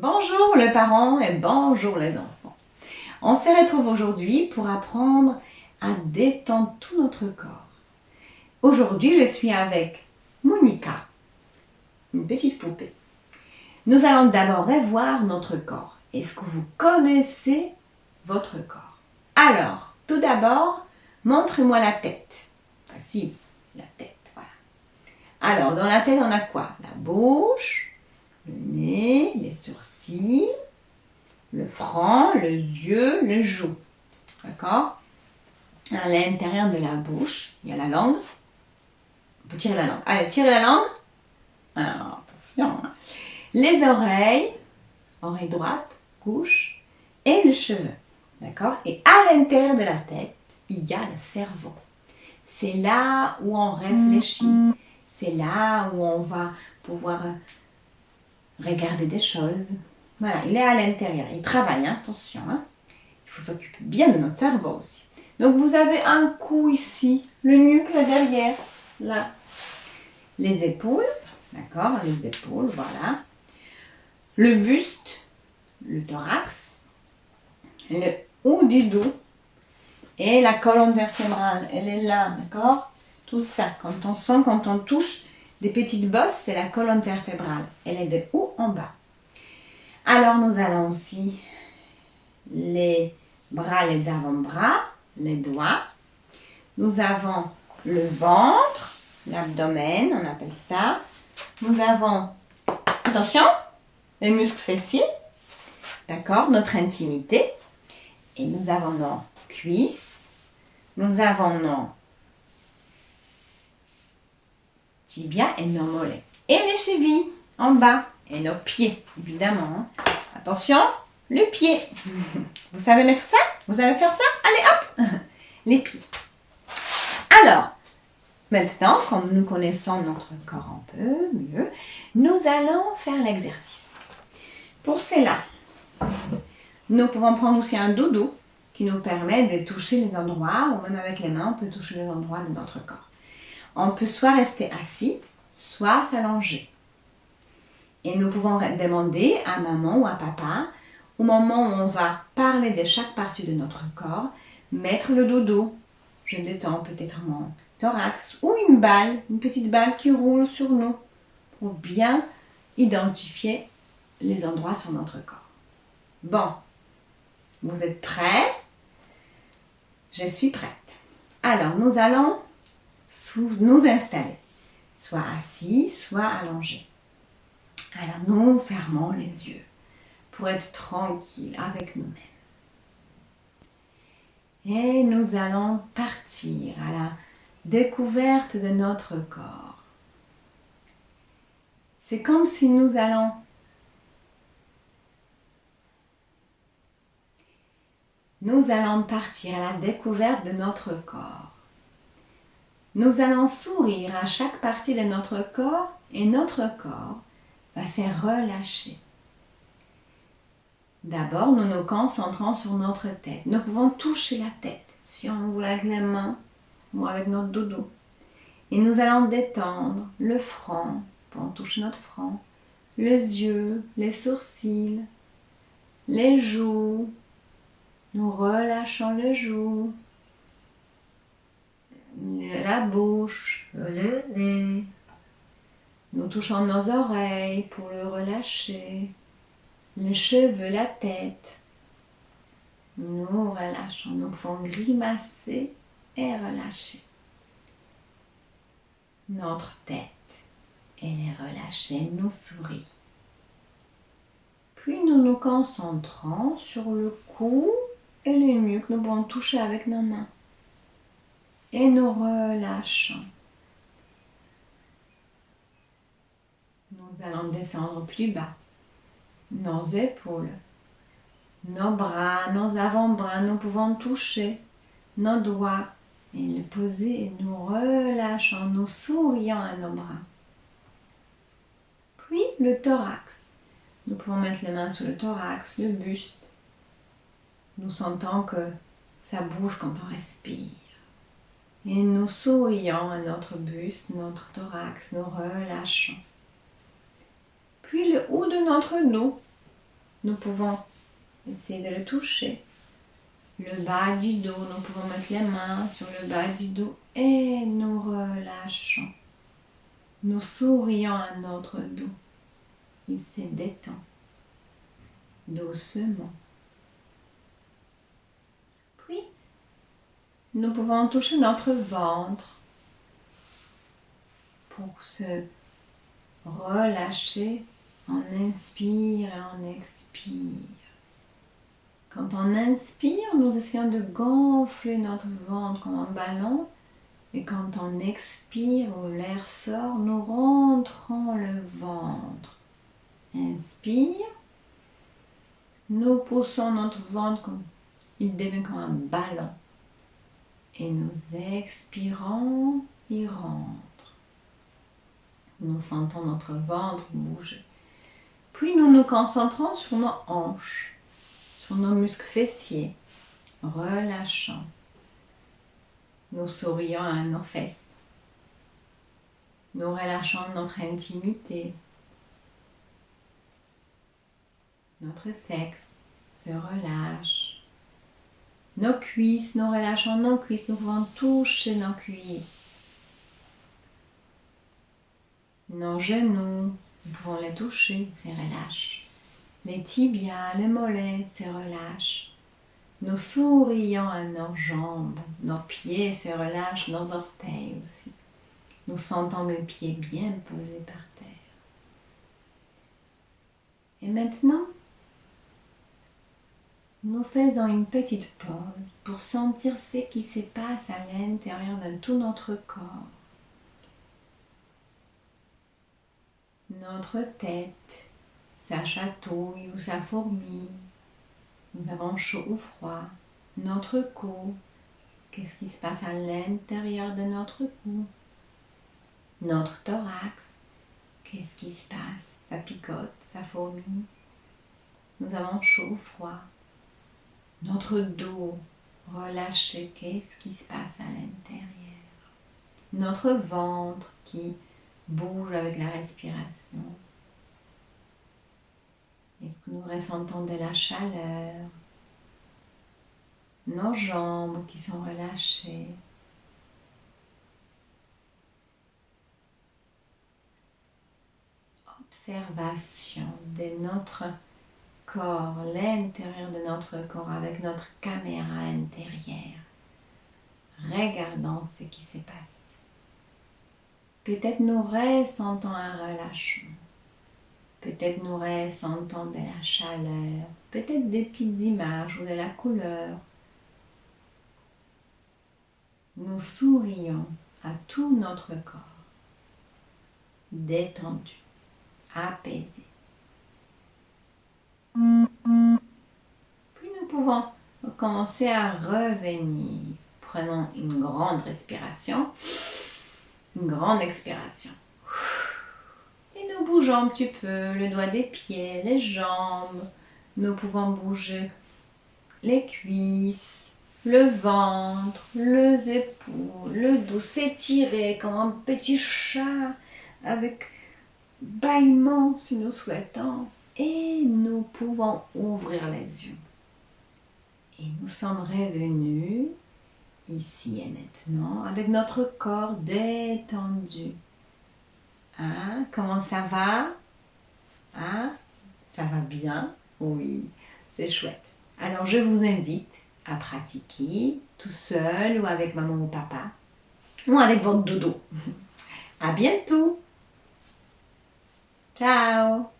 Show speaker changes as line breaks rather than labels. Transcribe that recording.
Bonjour les parents et bonjour les enfants. On se retrouve aujourd'hui pour apprendre à détendre tout notre corps. Aujourd'hui, je suis avec Monica, une petite poupée. Nous allons d'abord revoir notre corps. Est-ce que vous connaissez votre corps? Alors, tout d'abord, montrez-moi la tête. Facile, la tête, voilà. Alors, dans la tête, on a quoi? La bouche, le nez, les sourcils, le front, les yeux, les joues. D'accord? À l'intérieur de la bouche, il y a la langue. On peut tirer la langue. Allez, tirez la langue. Alors, attention. Les oreilles, oreille droite, gauche, et les cheveux. D'accord? Et à l'intérieur de la tête, il y a le cerveau. C'est là où on réfléchit. C'est là où on va pouvoir regarder des choses. Voilà, il est à l'intérieur. Il travaille, hein, attention. Hein. Il faut s'occuper bien de notre cerveau aussi. Donc, vous avez un cou ici, le nuque là derrière, là. Les épaules, d'accord, les épaules, voilà. Le buste, le thorax, le haut du dos et la colonne vertébrale, elle est là, d'accord. Tout ça, quand on sent, quand on touche des petites bosses, c'est la colonne vertébrale. Elle est de haut en bas. Alors, nous allons aussi les bras, les avant-bras, les doigts. Nous avons le ventre, l'abdomen, on appelle ça. Nous avons, attention, les muscles fessiers, d'accord, notre intimité. Et nous avons nos cuisses, nous avons nos tibias et nos mollets. Et les chevilles en bas et nos pieds, évidemment. Attention, le pied. Vous savez mettre ça? Vous savez faire ça? Allez, hop! Les pieds. Alors, maintenant, comme nous connaissons notre corps un peu mieux, nous allons faire l'exercice. Pour cela, nous pouvons prendre aussi un doudou qui nous permet de toucher les endroits, ou même avec les mains, on peut toucher les endroits de notre corps. On peut soit rester assis, soit s'allonger. Et nous pouvons demander à maman ou à papa, au moment où on va parler de chaque partie de notre corps, mettre le doudou. Je détends peut-être mon thorax ou une balle, une petite balle qui roule sur nous pour bien identifier les endroits sur notre corps. Bon, vous êtes prêts? Je suis prête. Alors, nous allons nous installer, soit assis, soit allongés. Alors, nous fermons les yeux pour être tranquille avec nous-mêmes. Et nous allons partir à la découverte de notre corps. C'est comme si nous allons partir à la découverte de notre corps. Nous allons sourire à chaque partie de notre corps et notre corps va se relâcher. D'abord, nous nous concentrons sur notre tête. Nous pouvons toucher la tête, si on voulait avec les mains ou avec notre doudou. Et nous allons détendre le front, pour toucher notre front, les yeux, les sourcils, les joues. Nous relâchons les joues, la bouche, le nez. Nous touchons nos oreilles pour le relâcher. Les cheveux, la tête. Nous relâchons, nous pouvons grimacer et relâcher. Notre tête, elle est relâchée, nous sourit. Puis nous nous concentrons sur le cou et les nuques. Nous pouvons toucher avec nos mains. Et nous relâchons. Nous allons descendre plus bas. Nos épaules, nos bras, nos avant-bras, nous pouvons toucher nos doigts et les poser et nous relâchons, nous sourions à nos bras. Puis le thorax. Nous pouvons mettre les mains sur le thorax, le buste. Nous sentons que ça bouge quand on respire. Et nous sourions à notre buste, notre thorax, nous relâchons. Puis le haut de notre dos. nous pouvons essayer de le toucher. Le bas du dos, nous pouvons mettre les mains sur le bas du dos et nous relâchons. Nous sourions à notre dos. Il se détend doucement. Puis, nous pouvons toucher notre ventre pour se relâcher. On inspire et on expire. Quand on inspire, nous essayons de gonfler notre ventre comme un ballon. Et quand on expire ou l'air sort, nous rentrons le ventre. Inspire. Nous poussons notre ventre comme il devient comme un ballon. Et nous expirons, il rentre. Nous sentons notre ventre bouger. Puis nous nous concentrons sur nos hanches, sur nos muscles fessiers, relâchant. Nous sourions à nos fesses. Nous relâchons notre intimité. Notre sexe se relâche. Nos cuisses, nous relâchons nos cuisses. Nous pouvons toucher nos cuisses. Nos genoux, nous pouvons les toucher, se relâchent. Les tibias, les mollets se relâchent. Nous sourions à nos jambes, nos pieds se relâchent, nos orteils aussi. Nous sentons les pieds bien posés par terre. Et maintenant, nous faisons une petite pause pour sentir ce qui se passe à l'intérieur de tout notre corps. Notre tête, sa chatouille ou sa fourmille. Nous avons chaud ou froid. Notre cou, qu'est-ce qui se passe à l'intérieur de notre cou? Notre thorax, qu'est-ce qui se passe? Ça picote, ça fourmille. Nous avons chaud ou froid. Notre dos, relâché, qu'est-ce qui se passe à l'intérieur? Notre ventre qui bouge avec la respiration. Est-ce que nous ressentons de la chaleur? Nos jambes qui sont relâchées. Observation de notre corps, l'intérieur de notre corps avec notre caméra intérieure. Regardons ce qui se passe. Peut-être nous ressentons un relâchement. Peut-être nous ressentons de la chaleur, peut-être des petites images ou de la couleur. Nous sourions à tout notre corps, détendu, apaisé. Puis nous pouvons commencer à revenir. Prenons une grande respiration, une grande expiration. Et nous bougeons un petit peu le doigt des pieds, les jambes. Nous pouvons bouger les cuisses, le ventre, les épaules, le dos, s'étirer comme un petit chat avec bâillement si nous souhaitons. Et nous pouvons ouvrir les yeux. Et nous sommes revenus ici et maintenant avec notre corps détendu. Hein? Comment ça va? Hein? Ça va bien? Oui, c'est chouette. Alors je vous invite à pratiquer tout seul ou avec maman ou papa ou avec votre dodo. À bientôt! Ciao!